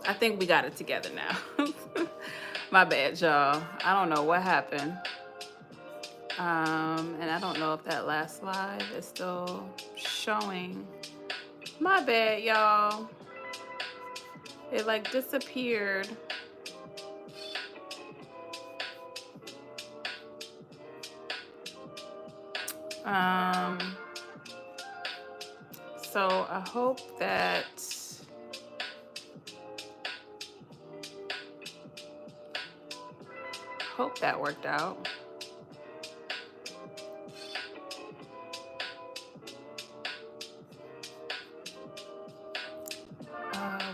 I think we got it together now. My bad, y'all. I don't know what happened. And I don't know if that last live is still showing. My bad, y'all. It like disappeared. So I hope that worked out.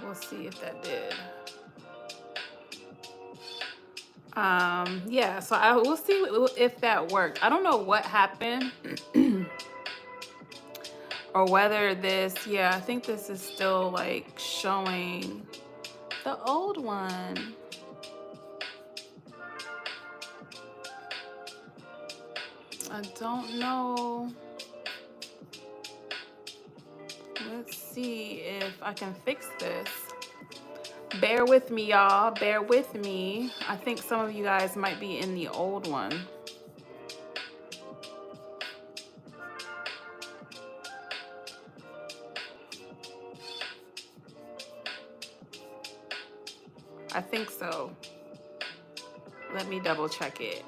We'll see if that did. Yeah, so we'll see if that worked. I don't know what happened or whether this, yeah, I think this is still like showing the old one. I don't know. Let's see if I can fix this. Bear with me, y'all. Bear with me. I think some of you guys might be in the old one. I think so. Let me double check it.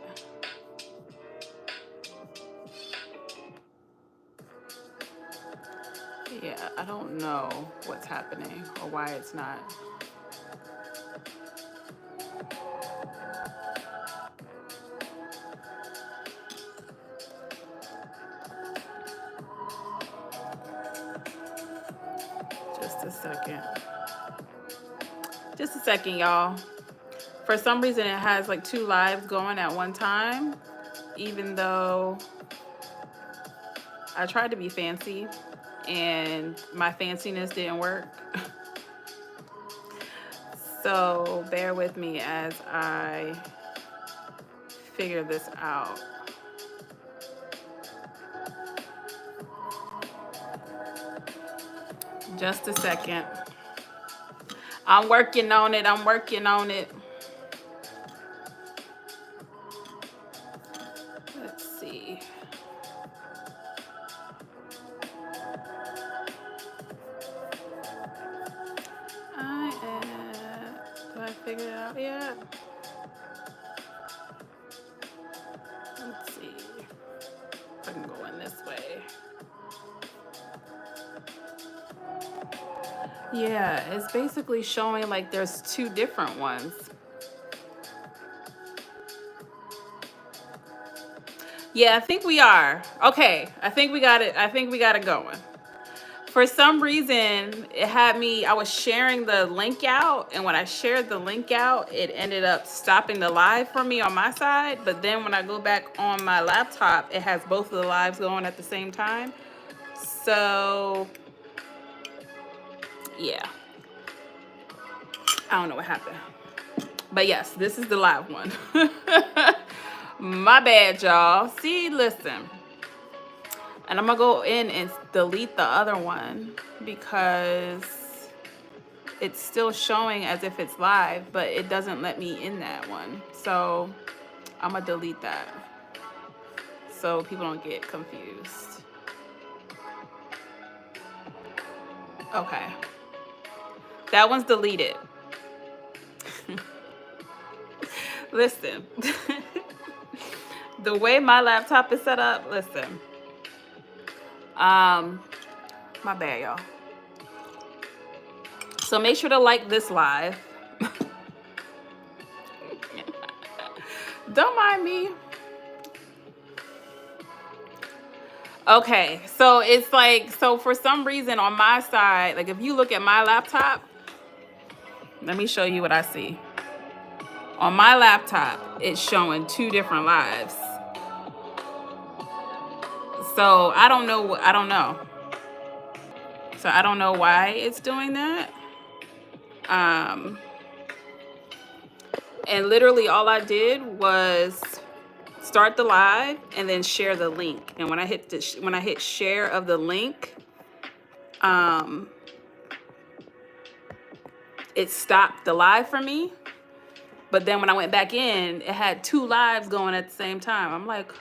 Yeah, I don't know what's happening or why it's not. Just a second. Just a second, y'all. For some reason, it has like 2 lives going at one time, even though I tried to be fancy and my fanciness didn't work. So bear with me as I figure this out. Just a second. I'm working on it. I'm working on it. Let's see. Do I figure it out yet? Let's see if I can go in this way. Yeah, it's basically showing like there's 2 different ones. Yeah, I think we are. Okay, I think we got it. I think we got it going. For some reason, it had me, I was sharing the link out, and when I shared the link out, it ended up stopping the live for me on my side. But then when I go back on my laptop, it has both of the lives going at the same time. So, yeah. I don't know what happened. But yes, this is the live one. My bad, y'all. See, listen. And I'm gonna go in and delete the other one because it's still showing as if it's live, but it doesn't let me in that one. So I'm gonna delete that so people don't get confused. Okay. That one's deleted. Listen. The way my laptop is set up, listen. My bad, y'all. So make sure to like this live. Don't mind me. Okay, so it's like, so for some reason on my side, like if you look at my laptop, let me show you what I see. On my laptop, it's showing 2 different lives. So I don't know. So I don't know why it's doing that. And literally all I did was start the live and then share the link. And when I hit share of the link, it stopped the live for me. But then when I went back in, it had 2 lives going at the same time. I'm like,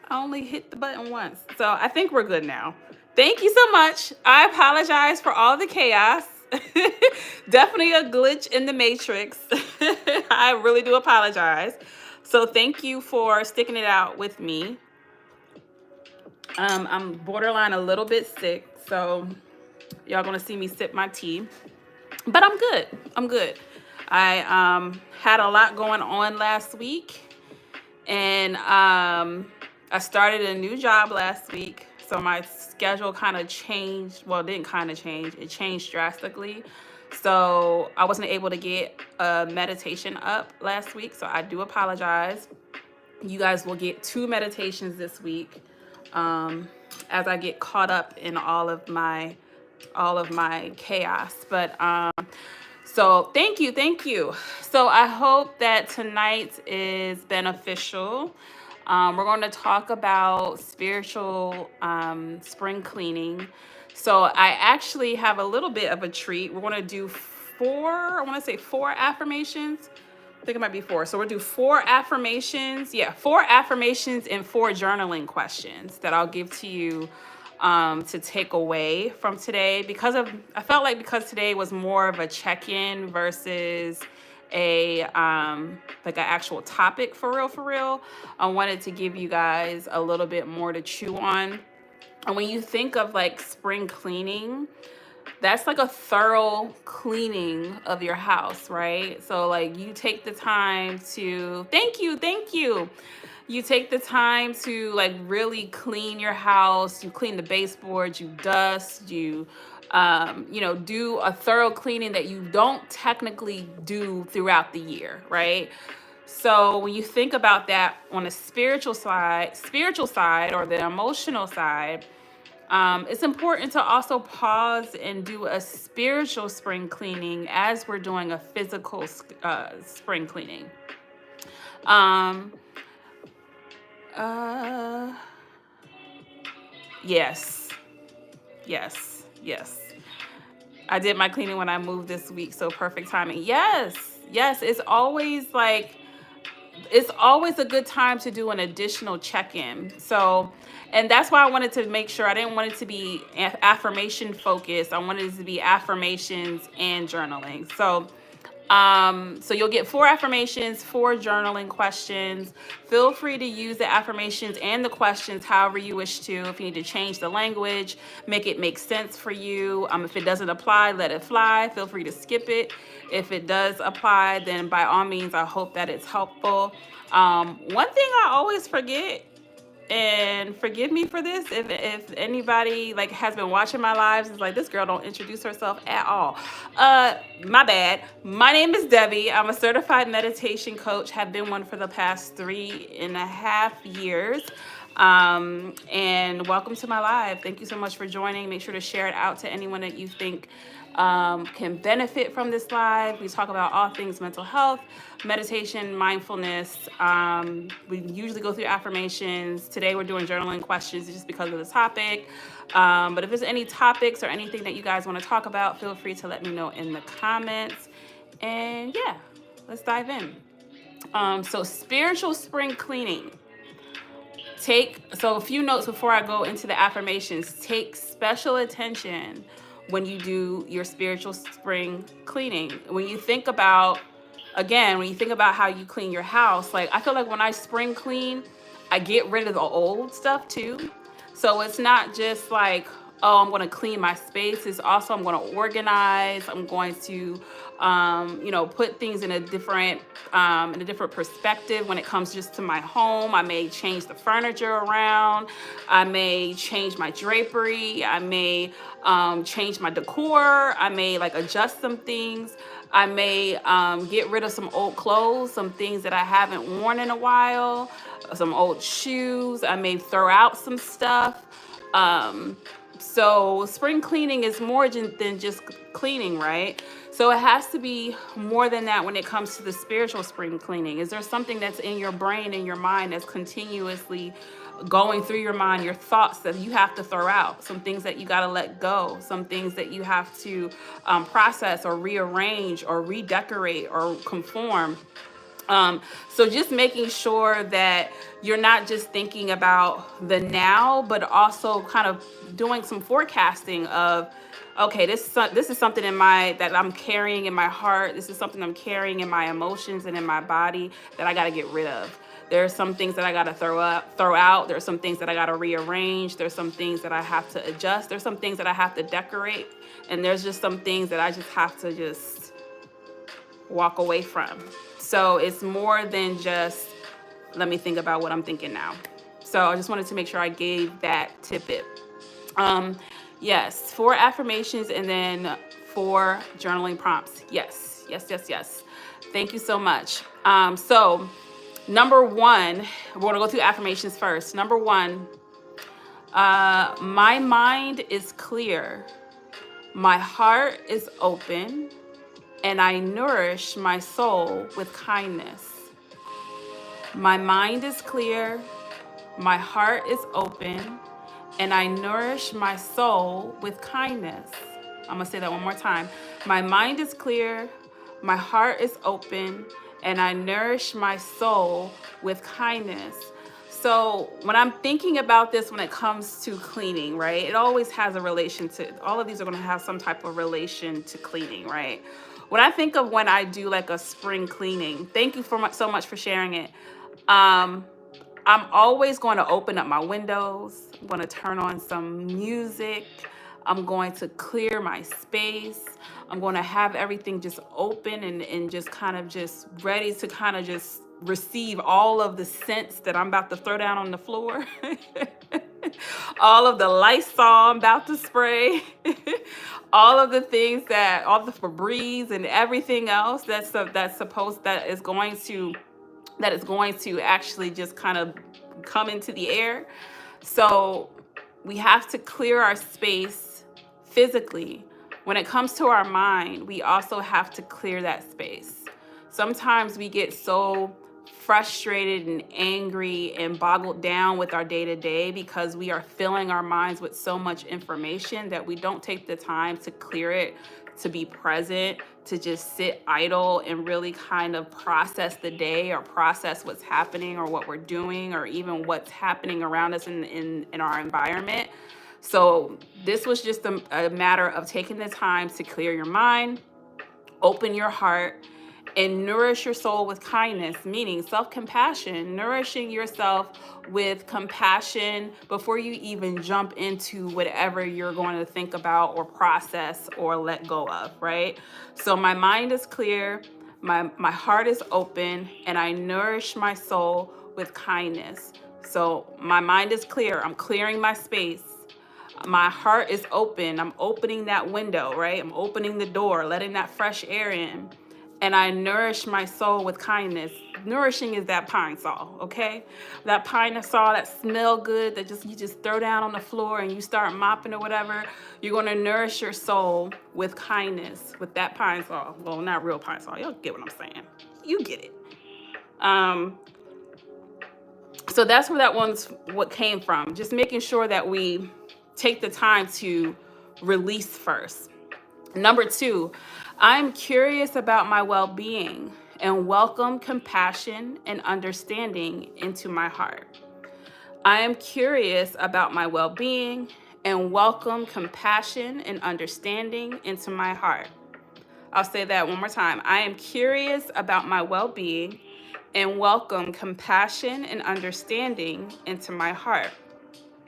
I only hit the button once. So I think we're good now. Thank you so much. I apologize for all the chaos. Definitely a glitch in the matrix. I really do apologize. So thank you for sticking it out with me. I'm borderline a little bit sick, so y'all gonna see me sip my tea. But I'm good. I'm good. I had a lot going on last week, and I started a new job last week, so my schedule kind of changed. Well, it didn't kind of change. It changed drastically. So I wasn't able to get a meditation up last week, so I do apologize. You guys will get 2 meditations this week as I get caught up in all of my chaos. But so thank you. So I hope that tonight is beneficial. We're going to talk about spiritual spring cleaning. So I actually have a little bit of a treat. We're going to do 4 affirmations. I think it might be 4. So we'll do 4 affirmations. Yeah, 4 affirmations and 4 journaling questions that I'll give to you to take away from today. I felt like because today was more of a check-in versus a like an actual topic for real. I wanted to give you guys a little bit more to chew on. And when you think of like spring cleaning, that's like a thorough cleaning of your house, right? So like you take the time to, thank you. You take the time to like really clean your house. You clean the baseboards, you dust, you do a thorough cleaning that you don't technically do throughout the year, right? So when you think about that on a spiritual side or the emotional side, it's important to also pause and do a spiritual spring cleaning as we're doing a physical spring cleaning. Yes. I did my cleaning when I moved this week, so perfect timing. Yes, it's always a good time to do an additional check-in. So, and that's why I wanted to make sure I didn't want it to be affirmation focused. I wanted it to be affirmations and journaling. So you'll get 4 affirmations, 4 journaling questions. Feel free to use the affirmations and the questions however you wish to. If you need to change the language, make it make sense for you. If it doesn't apply, let it fly. Feel free to skip it. If it does apply, then by all means, I hope that it's helpful. One thing I always forget, and forgive me for this if anybody like has been watching my lives, is like, this girl don't introduce herself at all. My bad. My name is Debbie. I'm a certified meditation coach, have been one for the past 3.5 years. And welcome to my live. Thank you so much for joining. Make sure to share it out to anyone that you think can benefit from this live. We talk about all things mental health, meditation, mindfulness. We usually go through affirmations. Today we're doing journaling questions just because of the topic. But if there's any topics or anything that you guys want to talk about, feel free to let me know in the comments. And yeah, let's dive in. So spiritual spring cleaning. A few notes before I go into the affirmations. Take special attention when you do your spiritual spring cleaning. When you think about how you clean your house, like I feel like when I spring clean, I get rid of the old stuff too. So it's not just like, oh, I'm going to clean my space. It's also, I'm going to organize. I'm going to, put things in a different perspective when it comes just to my home. I may change the furniture around. I may change my drapery. I may change my decor. I may adjust some things. I may get rid of some old clothes, some things that I haven't worn in a while, some old shoes. I may throw out some stuff. So spring cleaning is more than just cleaning, right? So it has to be more than that when it comes to the spiritual spring cleaning. Is there something that's in your brain, in your mind, that's continuously going through your mind, your thoughts that you have to throw out, some things that you got to let go, some things that you have to process or rearrange or redecorate or conform. So just making sure that you're not just thinking about the now, but also kind of doing some forecasting of, okay, this is something that I'm carrying in my heart. This is something I'm carrying in my emotions and in my body that I got to get rid of. There are some things that I got to throw out. There's some things that I got to rearrange. There's some things that I have to adjust. There's some things that I have to decorate. And there's just some things that I just have to just walk away from. So it's more than just, let me think about what I'm thinking now. So I just wanted to make sure I gave that tidbit. Yes, 4 affirmations and then 4 journaling prompts. Yes. Thank you so much. So number 1, we're going to go through affirmations first. Number 1, my mind is clear. My heart is open. And I nourish my soul with kindness. My mind is clear. My heart is open. And I nourish my soul with kindness. I'm going to say that one more time. My mind is clear. My heart is open. And I nourish my soul with kindness. So when I'm thinking about this, when it comes to cleaning, right, it always has a relation to, all of these are going to have some type of relation to cleaning, right? When I think of when I do like a spring cleaning, thank you so much for sharing it. I'm always going to open up my windows. I'm going to turn on some music. I'm going to clear my space. I'm going to have everything just open and just kind of just ready to kind of just receive all of the scents that I'm about to throw down on the floor. All of the Lysol I'm about to spray. All of the things all the Febreze and everything else that is going to actually just kind of come into the air. So we have to clear our space physically. When it comes to our mind, we also have to clear that space. Sometimes we get so frustrated and angry and boggled down with our day-to-day because we are filling our minds with so much information that we don't take the time to clear it, to be present, to just sit idle and really kind of process the day or process what's happening or what we're doing or even what's happening around us in our environment. So this was just a matter of taking the time to clear your mind, open your heart, and nourish your soul with kindness, meaning self-compassion, nourishing yourself with compassion before you even jump into whatever you're going to think about or process or let go of, right? So my mind is clear, my heart is open, and I nourish my soul with kindness. So my mind is clear, I'm clearing my space. My heart is open, I'm opening that window, right? I'm opening the door, letting that fresh air in. And I nourish my soul with kindness. Nourishing is that pine sol, okay? That pine sol that smell good, that you just throw down on the floor and you start mopping or whatever. You're gonna nourish your soul with kindness, with that pine sol. Well, not real pine sol. Y'all get what I'm saying. You get it. So that's where what came from. Just making sure that we take the time to release first. Number 2, I'm curious about my well-being and welcome compassion and understanding into my heart. I am curious about my well-being and welcome compassion and understanding into my heart. I'll say that one more time. I am curious about my well-being and welcome compassion and understanding into my heart.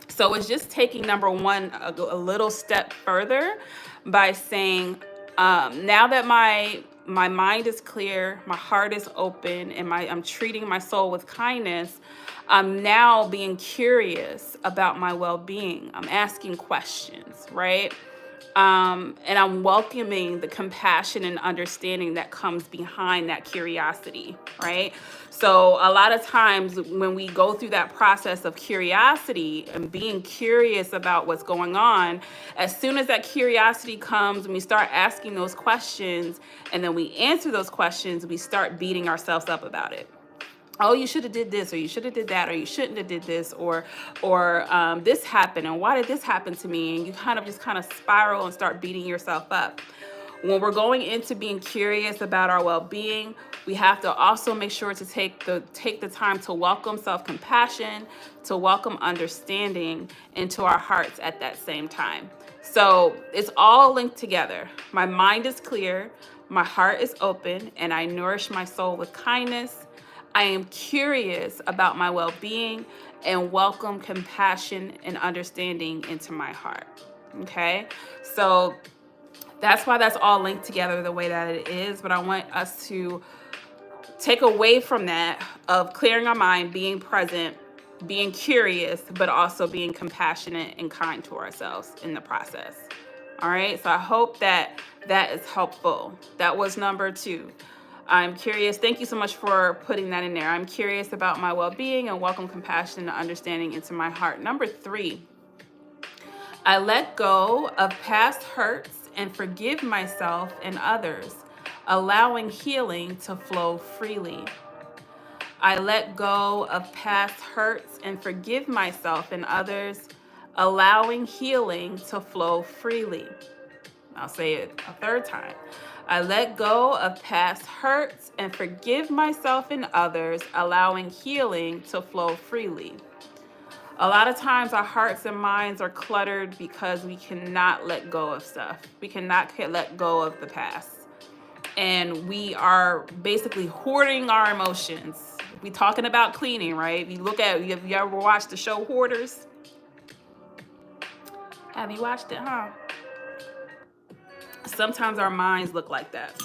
So it's just taking number 1 a little step further by saying, now that my mind is clear, my heart is open, and I'm treating my soul with kindness, I'm now being curious about my well-being. I'm asking questions, right? And I'm welcoming the compassion and understanding that comes behind that curiosity, right? So a lot of times when we go through that process of curiosity and being curious about what's going on, as soon as that curiosity comes and we start asking those questions and then we answer those questions, we start beating ourselves up about it. oh, you should have did this, or you should have did that, or you shouldn't have did this, or this happened, and why did this happen to me? And you kind of spiral and start beating yourself up. When we're going into being curious about our well-being, we have to also make sure to take the time to welcome self-compassion, to welcome understanding into our hearts at that same time. So it's all linked together. My mind is clear, my heart is open, and I nourish my soul with kindness. I am curious about my well-being and welcome compassion and understanding into my heart. Okay? So that's why that's all linked together the way that it is. But I want us to take away from that of clearing our mind, being present, being curious, but also being compassionate and kind to ourselves in the process. All right. So I hope that that is helpful. That was number 2. I'm curious. Thank you so much for putting that in there. I'm curious about my well-being and welcome compassion and understanding into my heart. Number 3, I let go of past hurts and forgive myself and others, allowing healing to flow freely. I let go of past hurts and forgive myself and others, allowing healing to flow freely. I'll say it a third time. I let go of past hurts and forgive myself and others, allowing healing to flow freely. A lot of times our hearts and minds are cluttered because we cannot let go of stuff. We cannot let go of the past. And we are basically hoarding our emotions. We talking about cleaning, right? Have you ever watched the show Hoarders? Have you watched it, huh? Sometimes our minds look like that.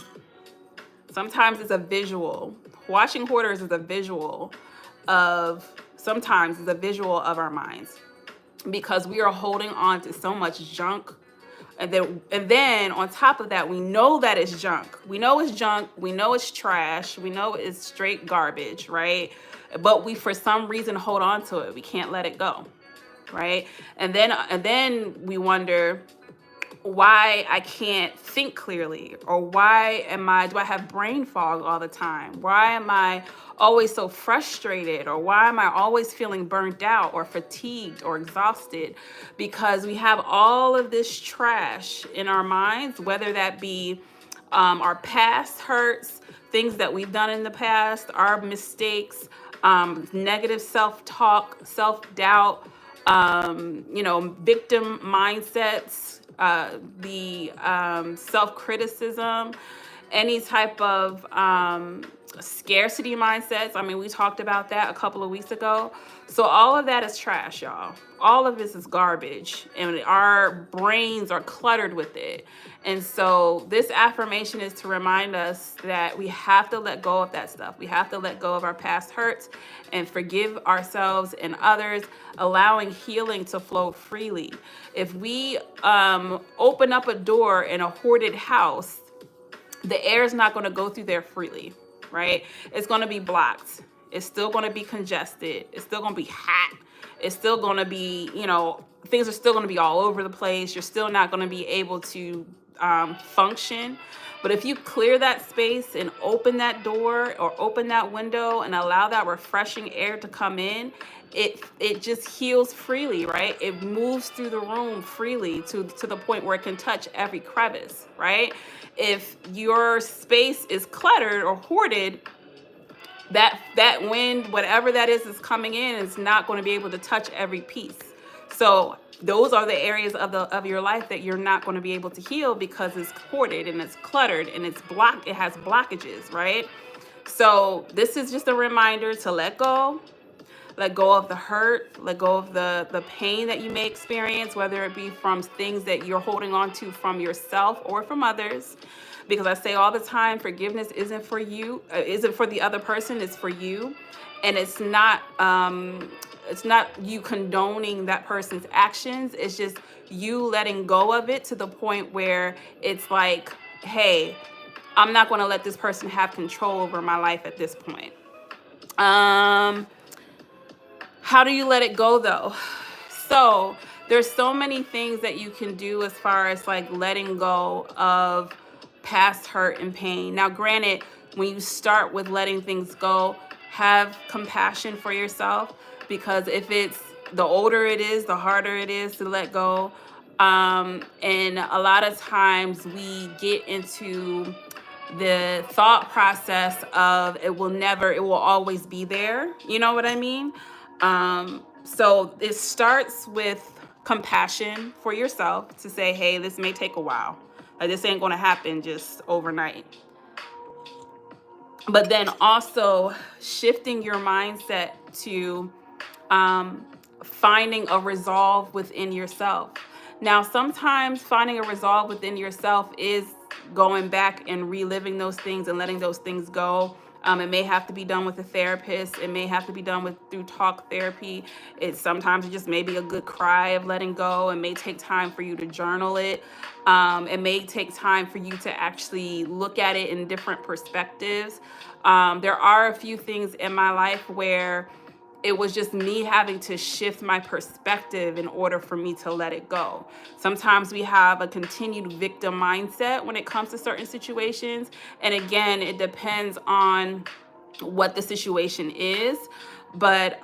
Sometimes it's a visual. Watching Hoarders is a visual of, sometimes it's a visual of our minds, because we are holding on to so much junk. And then on top of that, we know that it's junk. We know it's junk. We know it's trash. We know it's straight garbage, right? But we, for some reason, hold on to it. We can't let it go, right? And then we wonder why I can't think clearly, or do I have brain fog all the time? Why am I always so frustrated, or why am I always feeling burnt out or fatigued or exhausted? Because we have all of this trash in our minds, whether that be our past hurts, things that we've done in the past, our mistakes, negative self-talk, self-doubt, victim mindsets, the self-criticism, any type of scarcity mindsets. I mean, we talked about that a couple of weeks ago. So all of that is trash, y'all. All of this is garbage, and our brains are cluttered with it. And so this affirmation is to remind us that we have to let go of that stuff. We have to let go of our past hurts and forgive ourselves and others, allowing healing to flow freely. If we open up a door in a hoarded house, the air is not going to go through there freely, right? It's going to be blocked. It's still going to be congested. It's still going to be hot. It's still going to be, things are still going to be all over the place. You're still not going to be able to function. But if you clear that space and open that door or open that window and allow that refreshing air to come in, it just heals freely, right? It moves through the room freely to the point where it can touch every crevice, right? If your space is cluttered or hoarded, that wind, whatever that is coming in, is not going to be able to touch every piece. So those are the areas of your life that you're not going to be able to heal, because it's hoarded and it's cluttered and it has blockages, right? So this is just a reminder to let go of the hurt, let go of the pain that you may experience, whether it be from things that you're holding on to from yourself or from others. Because I say all the time, forgiveness isn't for you, isn't for the other person, it's for you. And it's not you condoning that person's actions. It's just you letting go of it to the point where it's like, hey, I'm not going to let this person have control over my life at this point. How do you let it go, though? So there's so many things that you can do as far as like letting go of past hurt and pain. Now, granted, when you start with letting things go, have compassion for yourself, because if it's the older it is, the harder it is to let go. And a lot of times we get into the thought process of it will always be there. You know what I mean? So it starts with compassion for yourself to say, hey, this may take a while. Like, this ain't going to happen just overnight. But then also shifting your mindset to finding a resolve within yourself. Now, sometimes finding a resolve within yourself is going back and reliving those things and letting those things go. It may have to be done with a therapist. It may have to be done through talk therapy. Sometimes it just may be a good cry of letting go. It may take time for you to journal it. It may take time for you to actually look at it in different perspectives. There are a few things in my life where it was just me having to shift my perspective in order for me to let it go. Sometimes we have a continued victim mindset when it comes to certain situations. And again, it depends on what the situation is. But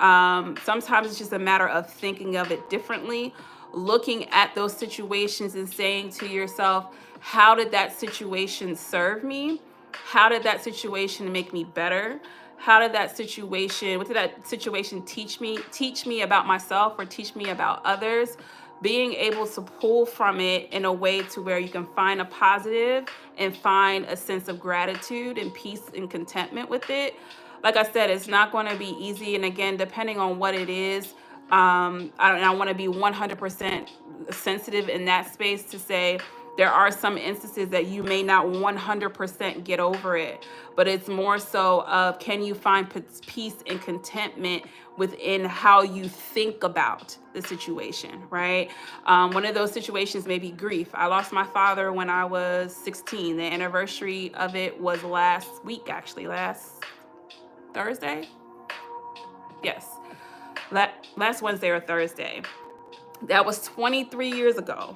sometimes it's just a matter of thinking of it differently, looking at those situations and saying to yourself, how did that situation serve me? How did that situation make me better? What did that situation teach me about myself or teach me about others? Being able to pull from it in a way to where you can find a positive and find a sense of gratitude and peace and contentment with it. Like I said, it's not going to be easy. And again, depending on what it is, I want to be 100% sensitive in that space to say, there are some instances that you may not 100% get over it, but it's more so of, can you find peace and contentment within how you think about the situation, right? One of those situations may be grief. I lost my father when I was 16. The anniversary of it was last week, actually, last Thursday. Yes, last Wednesday or Thursday. That was 21 years ago.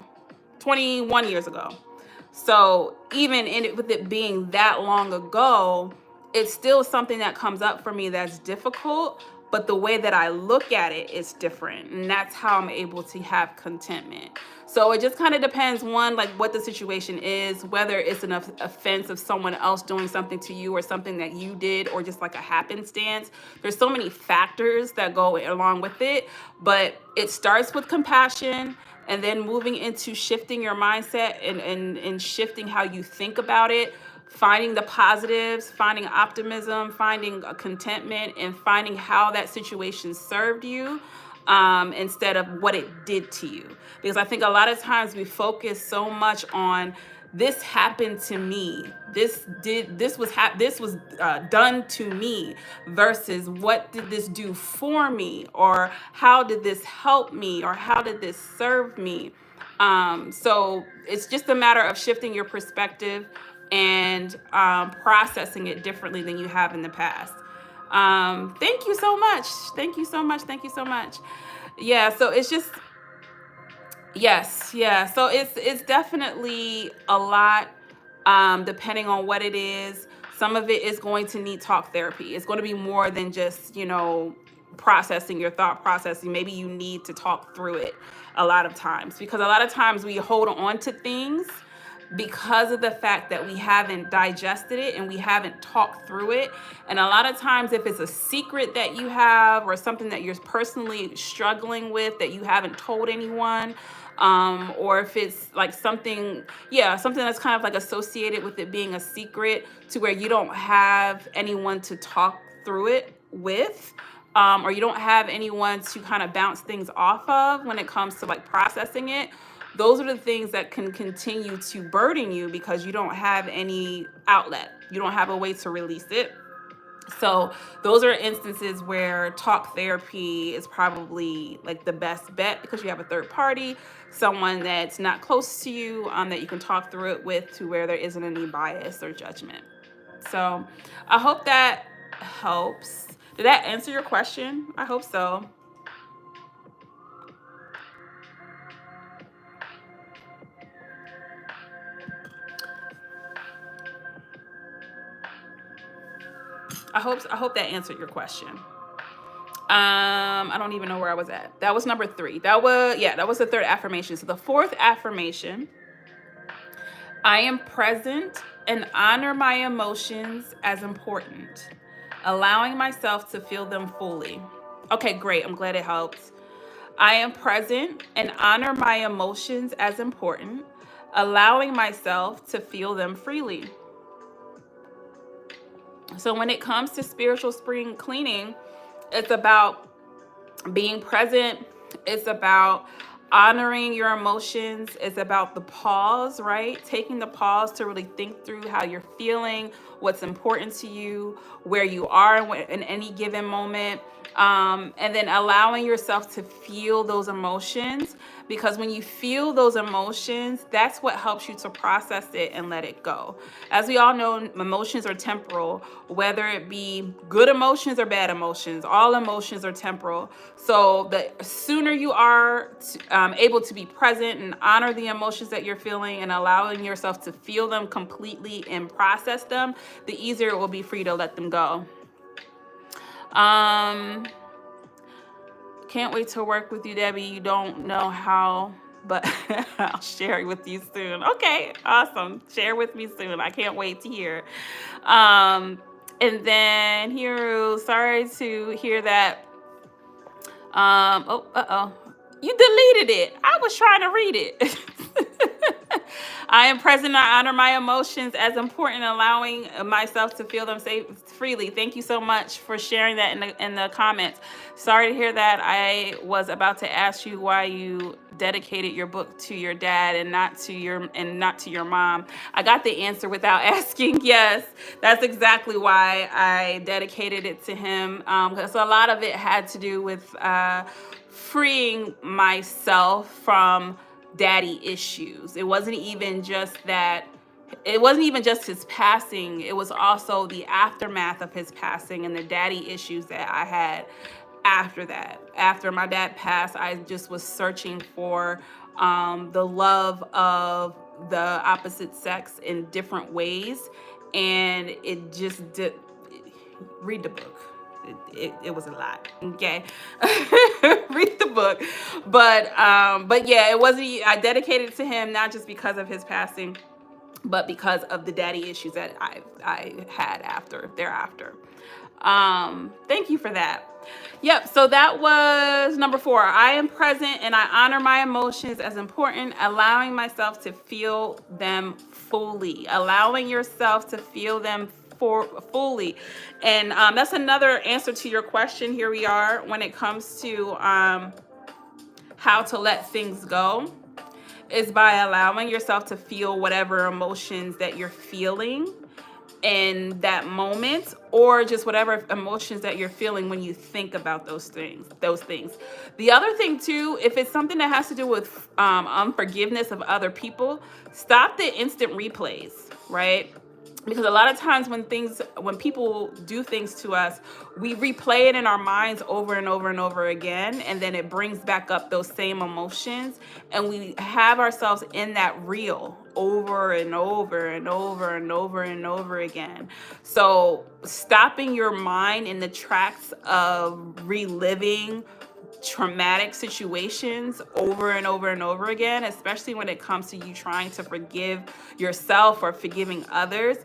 So even with it being that long ago, it's still something that comes up for me that's difficult, but the way that I look at it is different. And that's how I'm able to have contentment. So it just kind of depends, one, like what the situation is, whether it's an offense of someone else doing something to you or something that you did, or just like a happenstance. There's so many factors that go along with it, but it starts with compassion, and then moving into shifting your mindset and shifting how you think about it, finding the positives, finding optimism, finding a contentment, and finding how that situation served you, instead of what it did to you. Because I think a lot of times we focus so much on, this happened to me, this was done to me, versus what did this do for me, or how did this help me, or how did this serve me. So it's just a matter of shifting your perspective and processing it differently than you have in the past. Thank you so much. Thank you so much. Thank you so much. Yeah, so it's just, yes, yeah. So it's definitely a lot, depending on what it is. Some of it is going to need talk therapy. It's going to be more than just, processing your thought processing. Maybe you need to talk through it a lot of times, because a lot of times we hold on to things because of the fact that we haven't digested it and we haven't talked through it. And a lot of times, if it's a secret that you have or something that you're personally struggling with that you haven't told anyone, or if it's like something that's kind of like associated with it being a secret, to where you don't have anyone to talk through it with, or you don't have anyone to kind of bounce things off of when it comes to like processing it. Those are the things that can continue to burden you, because you don't have any outlet. You don't have a way to release it. So those are instances where talk therapy is probably like the best bet, because you have a third party, someone that's not close to you, that you can talk through it with, to where there isn't any bias or judgment. So I hope that helps. Did that answer your question? I hope so. I hope that answered your question. I don't even know where I was at. That was number 3. That was the third affirmation. So the fourth affirmation: I am present and honor my emotions as important, allowing myself to feel them fully. Okay, great. I'm glad it helps. I am present and honor my emotions as important, allowing myself to feel them freely. So when it comes to spiritual spring cleaning, it's about being present. It's about honoring your emotions. It's about the pause, right? Taking the pause to really think through how you're feeling, what's important to you, where you are in any given moment. And then allowing yourself to feel those emotions, because when you feel those emotions, that's what helps you to process it and let it go. As we all know, emotions are temporal, whether it be good emotions or bad emotions. All emotions are temporal. So the sooner you are able to be present and honor the emotions that you're feeling and allowing yourself to feel them completely and process them, the easier it will be for you to let them go. Can't wait to work with you, Debbie. You don't know how, but I'll share it with you soon. Okay, awesome. Share with me soon. I can't wait to hear. And then Hiru, sorry to hear that. You deleted it. I was trying to read it. I am present. I honor my emotions as important, allowing myself to feel them safe freely. Thank you so much for sharing that in the comments. Sorry to hear that. I was about to ask you why you dedicated your book to your dad and not to your mom. I got the answer without asking. Yes, that's exactly why I dedicated it to him. So a lot of it had to do with freeing myself from daddy issues. It wasn't even just his passing. It was also the aftermath of his passing and the daddy issues that I had after that. After my dad passed, I just was searching for the love of the opposite sex in different ways, and it just did. Read the book. It was a lot. Okay. Read the book. But yeah, it wasn't, I dedicated it to him not just because of his passing, but because of the daddy issues that I had thereafter. Thank you for that. Yep, so that was number 4. I am present and I honor my emotions as important, allowing myself to feel them fully. Allowing yourself to feel them fully. And that's another answer to your question. Here we are when it comes to how to let things go, is by allowing yourself to feel whatever emotions that you're feeling in that moment, or just whatever emotions that you're feeling when you think about those things. The other thing too, if it's something that has to do with unforgiveness of other people, stop the instant replays, right? Because a lot of times when people do things to us, we replay it in our minds over and over and over again, and then it brings back up those same emotions, and we have ourselves in that reel over and over and over and over and over again. So stopping your mind in the tracks of reliving traumatic situations over and over and over again, especially when it comes to you trying to forgive yourself or forgiving others.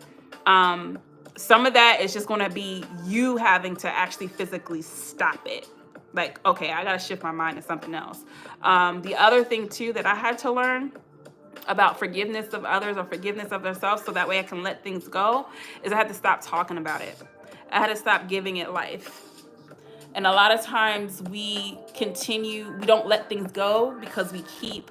Some of that is just going to be you having to actually physically stop it. Like, okay, I got to shift my mind to something else. The other thing too that I had to learn about forgiveness of others or forgiveness of ourselves, so that way I can let things go, is I had to stop talking about it. I had to stop giving it life. And a lot of times we don't let things go because we keep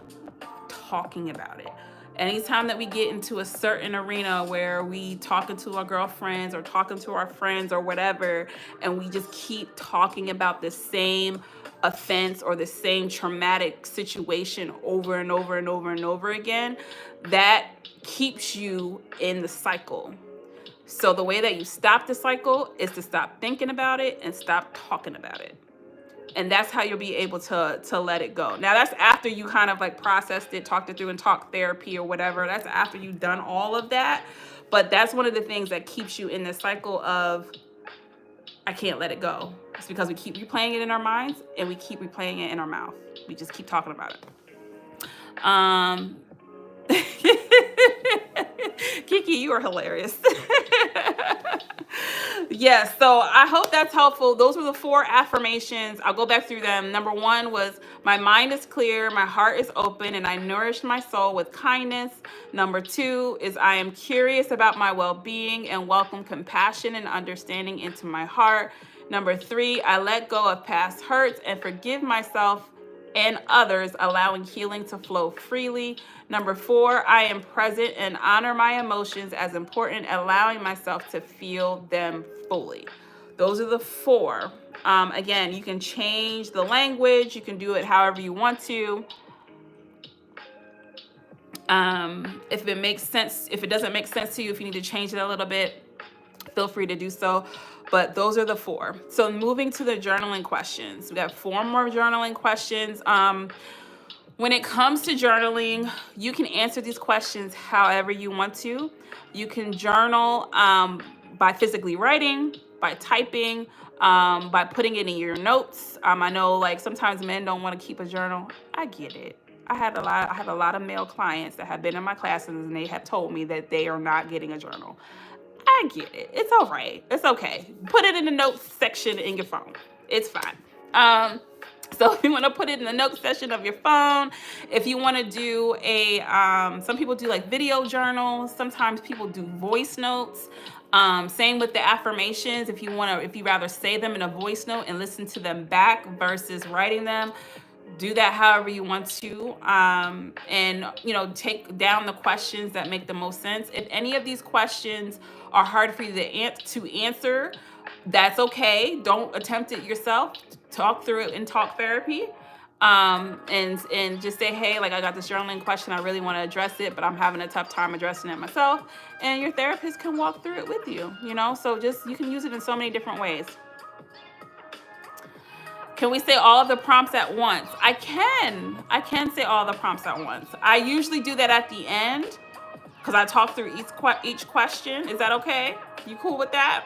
talking about it. Anytime that we get into a certain arena where we talking to our girlfriends or talking to our friends or whatever, and we just keep talking about the same offense or the same traumatic situation over and over and over and over again, that keeps you in the cycle. So the way that you stop the cycle is to stop thinking about it and stop talking about it. And that's how you'll be able to let it go. Now, that's after you kind of like processed it, talked it through, and talked therapy or whatever. That's after you've done all of that. But that's one of the things that keeps you in the cycle of I can't let it go. It's because we keep replaying it in our minds and we keep replaying it in our mouth. We just keep talking about it. Kiki, you are hilarious. Yes, so I hope that's helpful. Those were the 4 affirmations. I'll go back through them. Number 1 was, my mind is clear, my heart is open, and I nourish my soul with kindness. Number 2 is, I am curious about my well-being and welcome compassion and understanding into my heart. Number 3, I let go of past hurts and forgive myself and others, allowing healing to flow freely. Number 4, I am present and honor my emotions as important, allowing myself to feel them fully. Those are the 4. Again, you can change the language. You can do it however you want to. If it makes sense, if it doesn't make sense to you, if you need to change it a little bit, feel free to do so. But those are the 4. So moving to the journaling questions. We got 4 more journaling questions. When it comes to journaling, you can answer these questions however you want to. You can journal by physically writing, by typing, by putting it in your notes. I know, like, sometimes men don't want to keep a journal. I get it. I have a lot of male clients that have been in my classes, and they have told me that they are not getting a journal. I get it. It's all right. It's okay. Put it in the notes section in your phone. It's fine. So if you want to put it in the notes section of your phone, if you want to do some people do like video journals. Sometimes people do voice notes. Same with the affirmations. If you rather say them in a voice note and listen to them back versus writing them, do that however you want to, and take down the questions that make the most sense. If any of these questions are hard for you to answer, that's okay. Don't attempt it yourself. Talk through it in talk therapy, and just say, hey, like, I got this journaling question, I really want to address it, but I'm having a tough time addressing it myself. And your therapist can walk through it with you. So you can use it in so many different ways. Can we say all of the prompts at once? I can say all the prompts at once. I usually do that at the end because I talk through each question. Is that okay? You cool with that?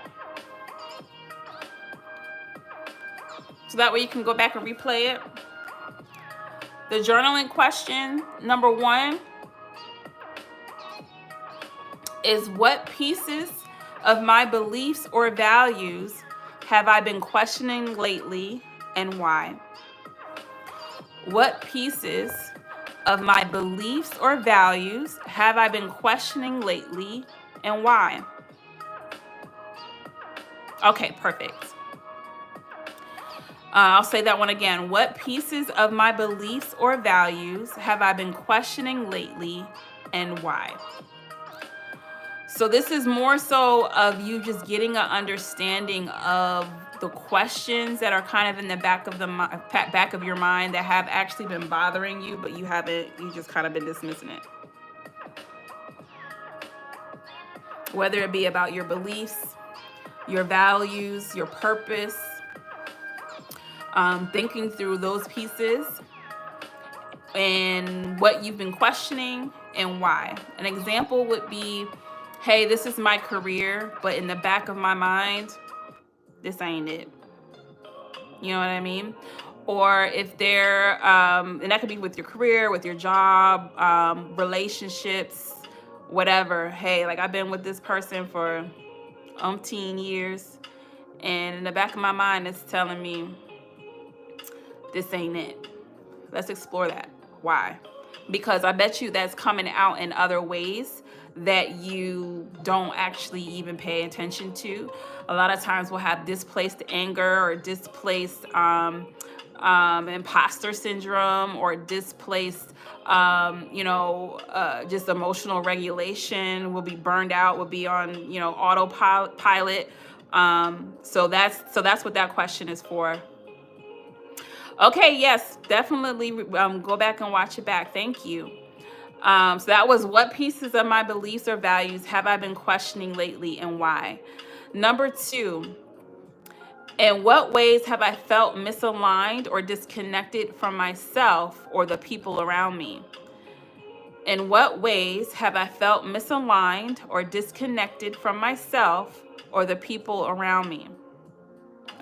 So that way you can go back and replay it. The journaling question, number 1, is, what pieces of my beliefs or values have I been questioning lately, and why? What pieces of my beliefs or values have I been questioning lately, and why? Okay, perfect. I'll say that one again. What pieces of my beliefs or values have I been questioning lately, and why? So this is more so of you just getting an understanding of the questions that are kind of in the back of your mind that have actually been bothering you, but you just kind of been dismissing it. Whether it be about your beliefs, your values, your purpose, thinking through those pieces and what you've been questioning and why. An example would be, hey, this is my career, but in the back of my mind, this ain't it. You know what I mean? Or if they're, and that could be with your career, with your job, relationships, whatever. Hey, like, I've been with this person for umpteen years, and in the back of my mind, it's telling me, this ain't it. Let's explore that. Why? Because I bet you that's coming out in other ways that you don't actually even pay attention to. A lot of times we'll have displaced anger or displaced imposter syndrome, or displaced just emotional regulation. We'll be burned out. We'll be on autopilot. So that's what that question is for. Okay, yes, definitely go back and watch it back. Thank you. So that was, what pieces of my beliefs or values have I been questioning lately, and why? Number 2, in what ways have I felt misaligned or disconnected from myself or the people around me? In what ways have I felt misaligned or disconnected from myself or the people around me?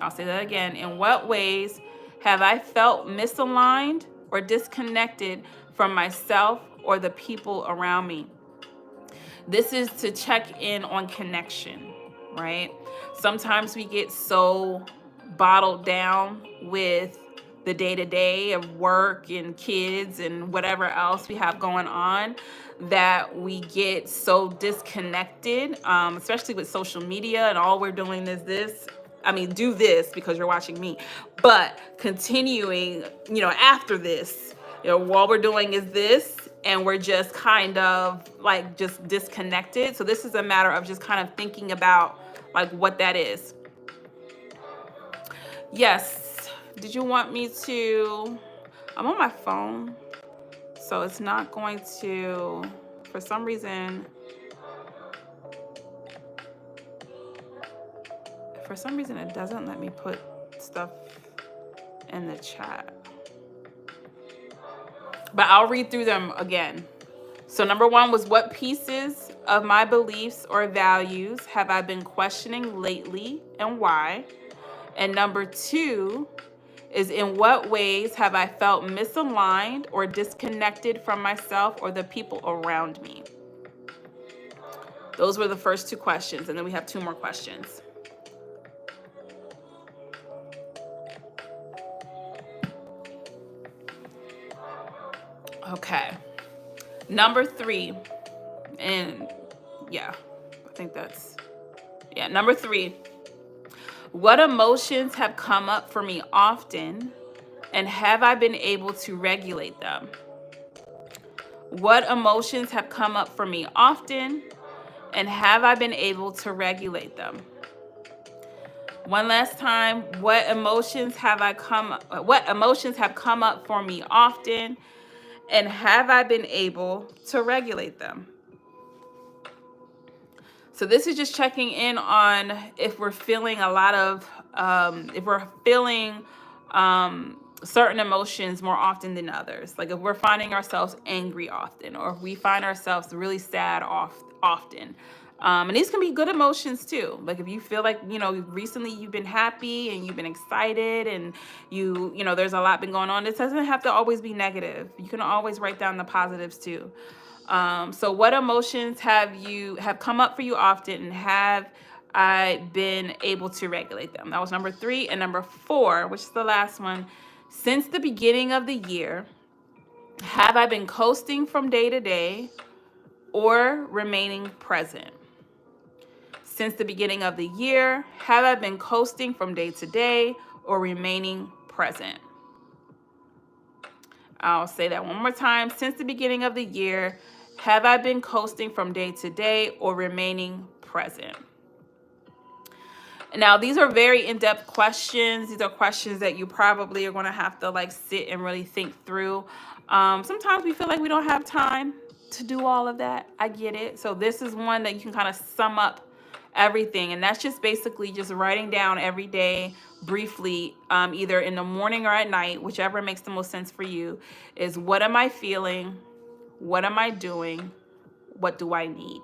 I'll say that again. In what ways have I felt misaligned or disconnected from myself or the people around me? This is to check in on connection, right? Sometimes we get so bottled down with the day-to-day of work and kids and whatever else we have going on that we get so disconnected, especially with social media, and all we're doing is this. I mean, do this because you're watching me, but continuing, after this, all we're doing is this, and we're just kind of like just disconnected. So this is a matter of just kind of thinking about like what that is. Yes. Did you want me to? I'm on my phone, so it's not going to, for some reason, it doesn't let me put stuff in the chat. But I'll read through them again. So number 1 was, what pieces of my beliefs or values have I been questioning lately and why? And number 2 is, in what ways have I felt misaligned or disconnected from myself or the people around me? Those were the first 2 questions, and then we have 2 more questions. Okay. Number 3, and number 3. What emotions have come up for me often, and have I been able to regulate them? What emotions have come up for me often, and have I been able to regulate them? One last time, what emotions have come up for me often, and have I been able to regulate them? So this is just checking in on if we're feeling a lot of, certain emotions more often than others. Like if we're finding ourselves angry often, or if we find ourselves really sad often. And these can be good emotions too. Like if you feel like, recently you've been happy and you've been excited and there's a lot been going on. It doesn't have to always be negative. You can always write down the positives too. So what emotions have come up for you often, and have I been able to regulate them? That was number 3. And number 4, which is the last one, since the beginning of the year, have I been coasting from day to day or remaining present? Since the beginning of the year, have I been coasting from day to day or remaining present? I'll say that one more time. Since the beginning of the year, have I been coasting from day to day or remaining present? Now, these are very in-depth questions. These are questions that you probably are going to have to sit and really think through. Sometimes we feel like we don't have time to do all of that. I get it. So this is one that you can kind of sum up everything. And that's just basically just writing down every day briefly, either in the morning or at night, whichever makes the most sense for you, is what am I feeling? What am I doing? What do I need?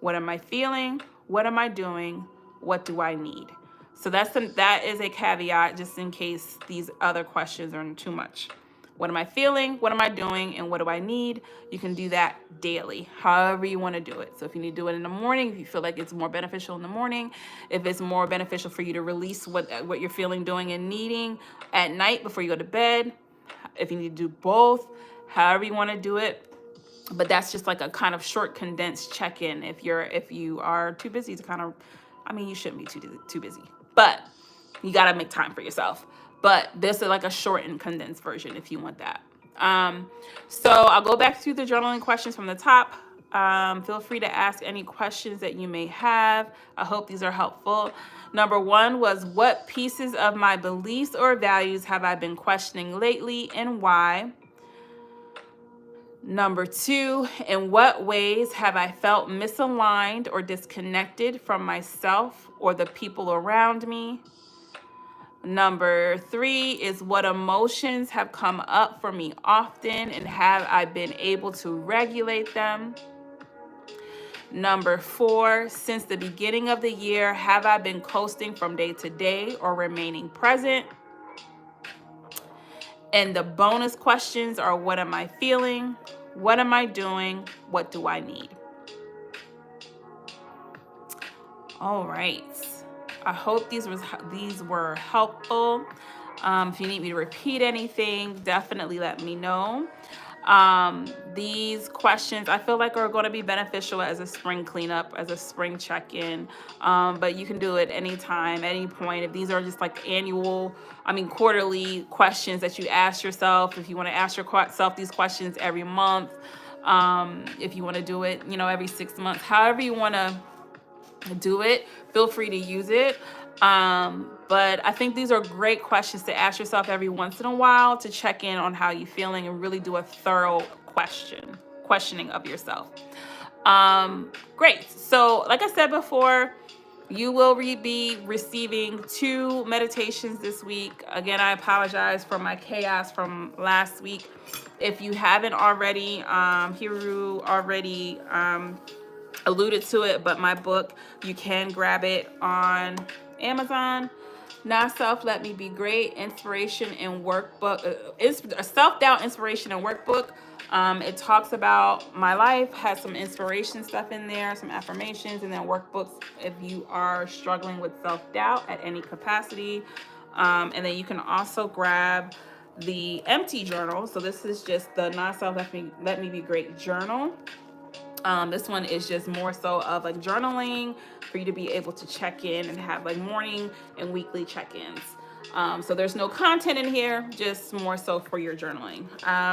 What am I feeling? What am I doing? What do I need? So that is a caveat, just in case these other questions are too much. What am I feeling? What am I doing? And what do I need? You can do that daily, however you want to do it. So if you need to do it in the morning, if you feel like it's more beneficial in the morning, if it's more beneficial for you to release what you're feeling, doing, and needing at night before you go to bed, if you need to do both, however you want to do it. But that's just like a kind of short, condensed check-in. If you are too busy to kind of, you shouldn't be too busy, but you got to make time for yourself. But this is like a short and condensed version if you want that. So I'll go back to the journaling questions from the top. Feel free to ask any questions that you may have. I hope these are helpful. Number 1 was, what pieces of my beliefs or values have I been questioning lately and why? Number 2, in what ways have I felt misaligned or disconnected from myself or the people around me? Number 3 is, what emotions have come up for me often, and have I been able to regulate them? Number 4, since the beginning of the year, have I been coasting from day to day or remaining present? And the bonus questions are, what am I feeling? What am I doing? What do I need? All right. I hope these were helpful. If you need me to repeat anything, definitely let me know. These questions I feel like are going to be beneficial as a spring cleanup, as a spring check-in. But you can do it anytime, any point. If these are just like quarterly questions that you ask yourself, if you want to ask yourself these questions every month, if you want to do it, every 6 months, however you want to do it, feel free to use it. But I think these are great questions to ask yourself every once in a while to check in on how you're feeling and really do a thorough questioning of yourself. Great. So like I said before, you will be receiving 2 meditations this week. Again, I apologize for my chaos from last week. If you haven't already, Hiru already alluded to it, but my book, you can grab it on Amazon. Not Self, Let Me Be Great, Inspiration and Workbook, Self-Doubt, Inspiration and Workbook. It talks about my life, has some inspiration stuff in there, some affirmations, and then workbooks if you are struggling with self-doubt at any capacity. And then you can also grab the empty journal. So this is just the Not Self, Let Me Be Great journal. This one is just more so of like journaling for you to be able to check in and have like morning and weekly check-ins. So there's no content in here, just more so for your journaling.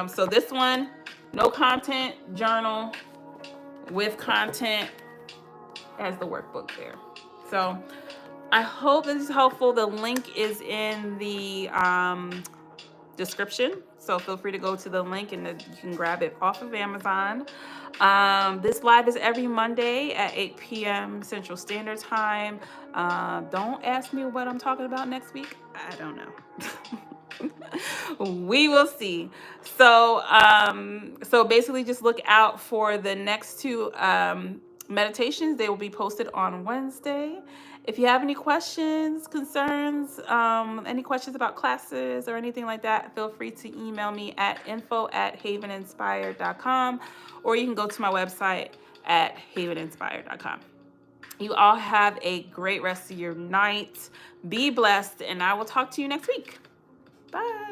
So this one, no content journal with content as the workbook there. So I hope this is helpful. The link is in the description, so feel free to go to the link and you can grab it off of Amazon. This live is every Monday at 8 p.m. Central Standard Time. Don't ask me what I'm talking about next week. I don't know. We will see. So basically just look out for the next 2 meditations. They will be posted on Wednesday. If you have any questions, concerns, any questions about classes or anything like that, feel free to email me at info@haveninspired.com, or you can go to my website at haveninspired.com. You all have a great rest of your night. Be blessed, and I will talk to you next week. Bye.